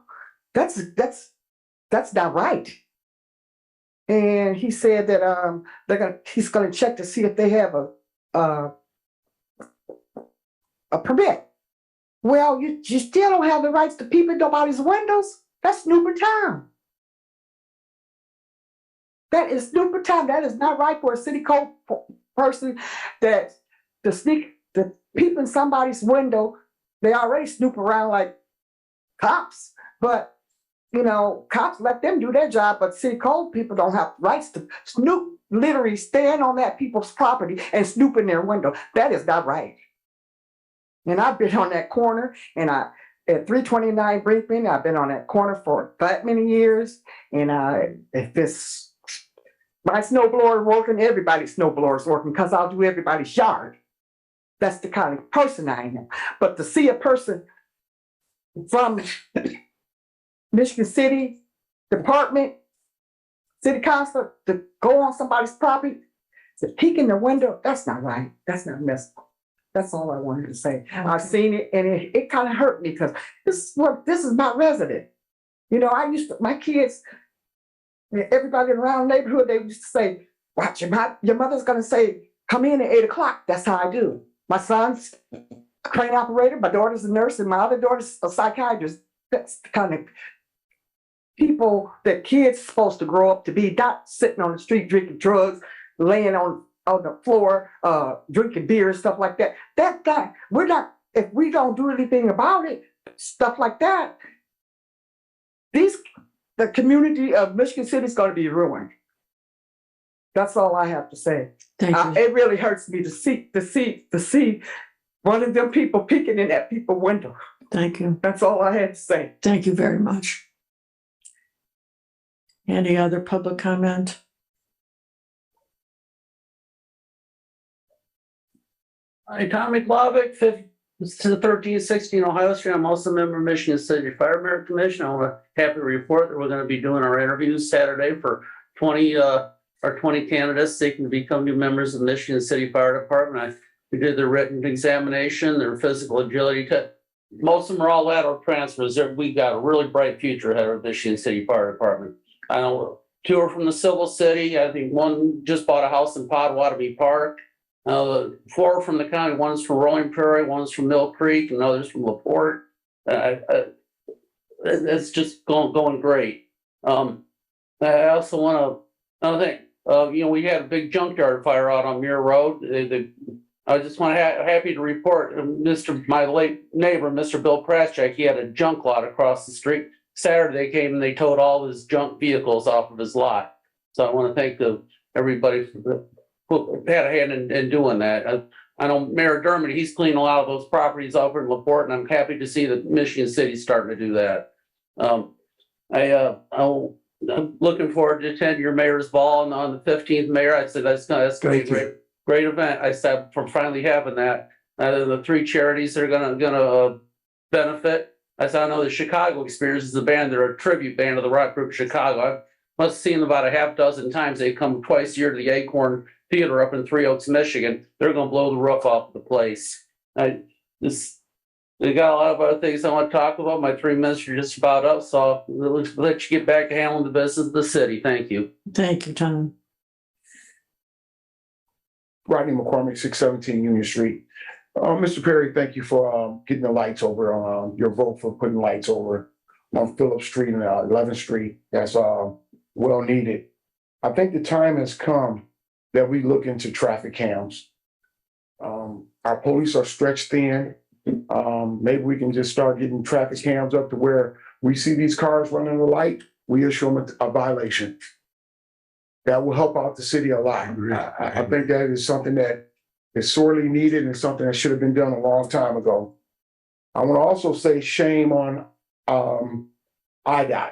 That's not right. And he said that he's gonna check to see if they have a permit. Well, you still don't have the rights to peep in nobody's windows. That's snooping time. That is snooping time. That is not right for a city code person to peep in somebody's window. They already snoop around like cops, but cops let them do their job, but city code people don't have rights to snoop, literally stand on that people's property and snoop in their window. That is not right. And I've been on that corner and at 329 Brinkman, I've been on that corner for that many years. And if my snowblower is working, everybody's snowblower is working because I'll do everybody's yard. That's the kind of person I am. But to see a person from Michigan City Department, City Council, to go on somebody's property, to peek in the window, that's not right. That's not messable. That's all I wanted to say. Okay. I've seen it and it kind of hurt me because this is my resident. My kids, everybody around the neighborhood, they used to say, watch your mother's gonna say, come in at 8 o'clock. That's how I do. My son's a crane operator, my daughter's a nurse, and my other daughter's a psychiatrist. That's the kind of people that kids are supposed to grow up to be, not sitting on the street drinking drugs, laying on the floor, drinking beer and stuff like that. If we don't do anything about it, stuff like that, the community of Michigan City is going to be ruined. That's all I have to say. Thank you. It really hurts me to see one of them people peeking in that people's window. Thank you. That's all I had to say. Thank you very much. Any other public comment? Hi, Tommy Klavick, to the 1316 Ohio Street. I'm also a member of Michigan City Fire Merit Commission. I want to happy to report that we're going to be doing our interviews Saturday for 20 candidates seeking to become new members of the Michigan City Fire Department. We did their written examination, their physical agility test. Most of them are all lateral transfers. We got a really bright future ahead of Michigan City Fire Department. I know 2 are from the Civil City. I think 1 just bought a house in Potawatomi Park. 4 are from the county. 1's from Rolling Prairie, 1's from Mill Creek, and others from LaPorte. It's just going great. I also want to, another thing, we had a big junkyard fire out on Muir Road. The I just want to happy to report, my late neighbor, Mr. Bill Praschak, he had a junk lot across the street. Saturday they came and they towed all his junk vehicles off of his lot. So I want to thank everybody who had a hand in doing that. I know Mayor Dermody, he's cleaned a lot of those properties over in LaPorte, and I'm happy to see that Michigan City's starting to do that. I'm looking forward to attend your mayor's ball on the 15th, Mayor. I said that's gonna be a great event. I said from finally having that. The 3 charities that are gonna benefit. I said I know the Chicago Experience is a band. They're a tribute band of the rock group Chicago. I must have seen them about a half dozen times. They come twice a year to the Acorn Theater up in Three Oaks, Michigan. They're gonna blow the roof off the place. They got a lot of other things I want to talk about. My 3 minutes are just about up, so I'll let you get back to handling the business of the city. Thank you. Thank you, Tom. Rodney McCormick, 617 Union Street. Mr. Perry, thank you for getting the lights over, your vote for putting lights over on Phillips Street and 11th Street. That's well needed. I think the time has come that we look into traffic cams. Our police are stretched thin. Maybe we can just start getting traffic cams up to where we see these cars running the light, we issue them a violation. That will help out the city a lot. I think that is something that is sorely needed and something that should have been done a long time ago. I want to also say shame on IDOT.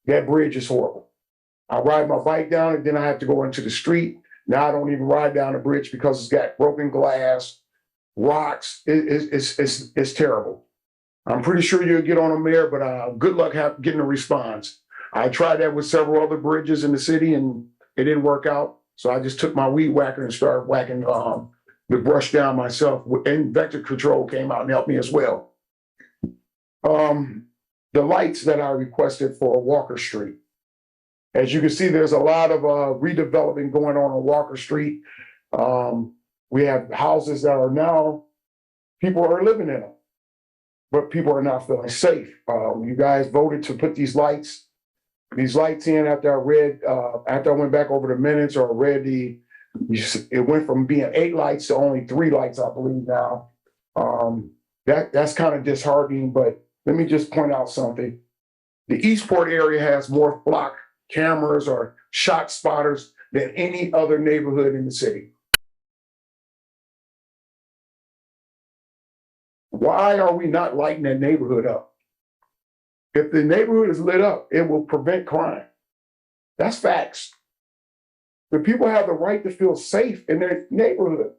That bridge is horrible. I ride my bike down it, then I have to go into the street. Now I don't even ride down the bridge because it's got broken glass, rocks. It's terrible. I'm pretty sure you'll get on them there, but good luck getting a response. I tried that with several other bridges in the city and it didn't work out. So I just took my weed whacker and started whacking the brush down myself. And Vector Control came out and helped me as well. The lights that I requested for Walker Street. As you can see, there's a lot of redevelopment going on Walker Street. We have houses that are now, people are living in them, but people are not feeling safe. You guys voted to put these lights in after I went back over the minutes or read it went from being 8 lights to only 3 lights, I believe now. That's kind of disheartening, but let me just point out something. The Eastport area has more flock cameras or shot spotters than any other neighborhood in the city. Why are we not lighting that neighborhood up? If the neighborhood is lit up, it will prevent crime. That's facts. The people have the right to feel safe in their neighborhood.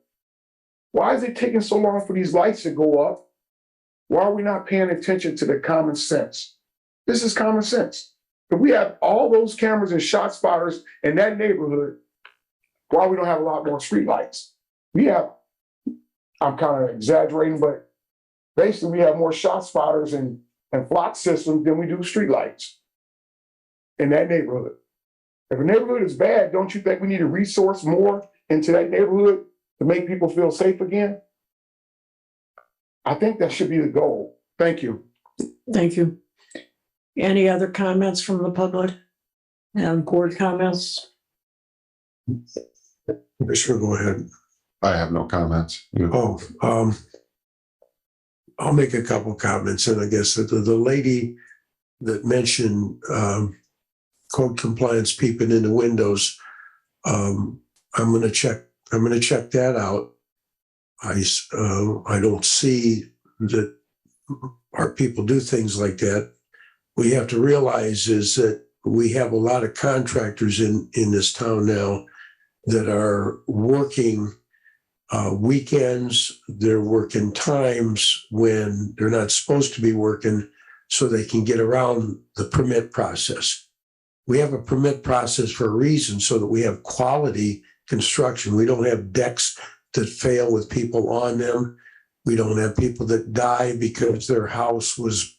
Why is it taking so long for these lights to go up? Why are we not paying attention to the common sense? This is common sense. If we have all those cameras and shot spotters in that neighborhood, why we don't have a lot more streetlights? I'm kind of exaggerating, but basically we have more shot spotters and flock systems than we do streetlights in that neighborhood. If a neighborhood is bad, don't you think we need to resource more into that neighborhood to make people feel safe again? I think that should be the goal. Thank you. Thank you. Any other comments from the public? And board comments? Commissioner, go ahead. I have no comments. I'll make a couple comments, and I guess that the lady that mentioned code compliance peeping in the windows, I'm going to check that out. I don't see that our people do things like that. We have to realize is that we have a lot of contractors in this town now that are working weekends. They're working times when they're not supposed to be working so they can get around the permit process. We have a permit process for a reason so that we have quality construction. We don't have decks that fail with people on them. We don't have people that die because their house was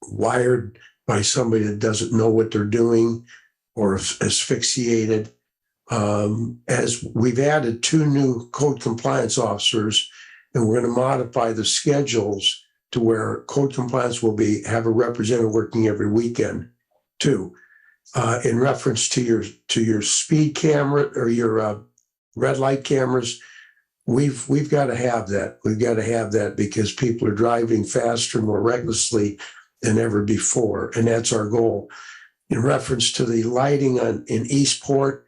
wired by somebody that doesn't know what they're doing or asphyxiated. As we've added 2 new code compliance officers, and we're going to modify the schedules to where code compliance will have a representative working every weekend too. In reference to your speed camera or your red light cameras, we've got to have that. We've got to have that because people are driving faster, more recklessly than ever before. And that's our goal. In reference to the lighting in Eastport,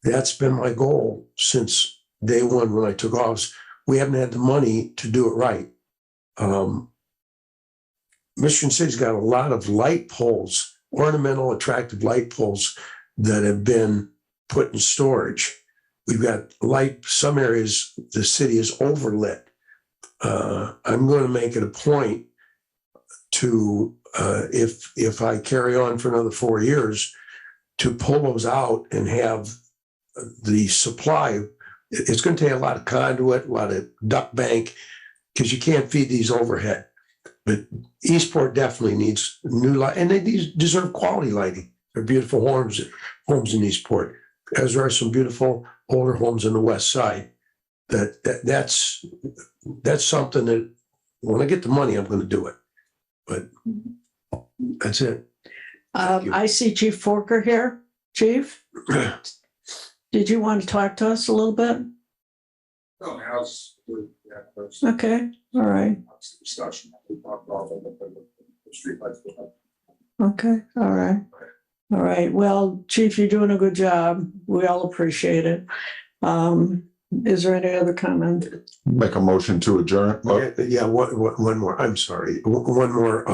that's been my goal since day one when I took office. We haven't had the money to do it right. Michigan City's got a lot of light poles, ornamental, attractive light poles that have been put in storage. We've got light, some areas the city is overlit. I'm going to make it a point to, if I carry on for another 4 years, to pull those out and have the supply. It's going to take a lot of conduit, a lot of duct bank, because you can't feed these overhead. But Eastport definitely needs new light, and they deserve quality lighting. They're beautiful homes in Eastport, as there are some beautiful older homes on the west side. That's something that when I get the money, I'm going to do it. But that's it. I see Chief Forker here. Chief, did you want to talk to us a little bit? Okay, all right. Okay, all right. All right. Well, Chief, you're doing a good job. We all appreciate it. Is there any other comment? Make a motion to adjourn. Yeah, one more. I'm sorry. One more.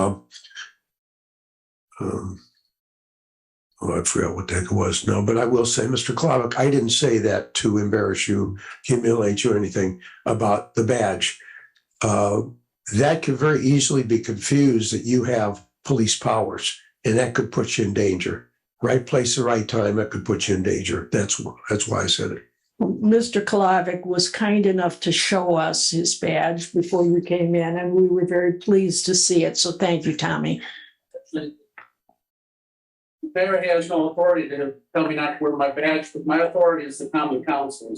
I forgot what the heck it was. No, but I will say, Mr. Klavik, I didn't say that to embarrass you, humiliate you, or anything about the badge. That could very easily be confused that you have police powers, and that could put you in danger. Right place, the right time, that could put you in danger. That's why I said it. Mr. Klavik was kind enough to show us his badge before you came in, and we were very pleased to see it. So thank you, Tommy. Mayor has no authority to tell me not to wear my badge, but my authority is the common council,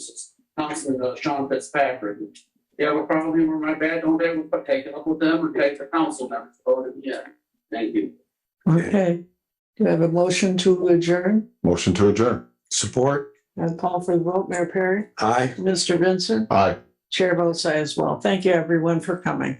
Councilman Sean Fitzpatrick. If you have a problem with my badge, don't ever take it up with them or take the council members. Yeah, thank you. Okay. Do you have a motion to adjourn? Motion to adjourn. Support. And call for the vote, Mayor Perry? Aye. Mr. Vincent? Aye. Chair votes aye as well. Thank you, everyone, for coming.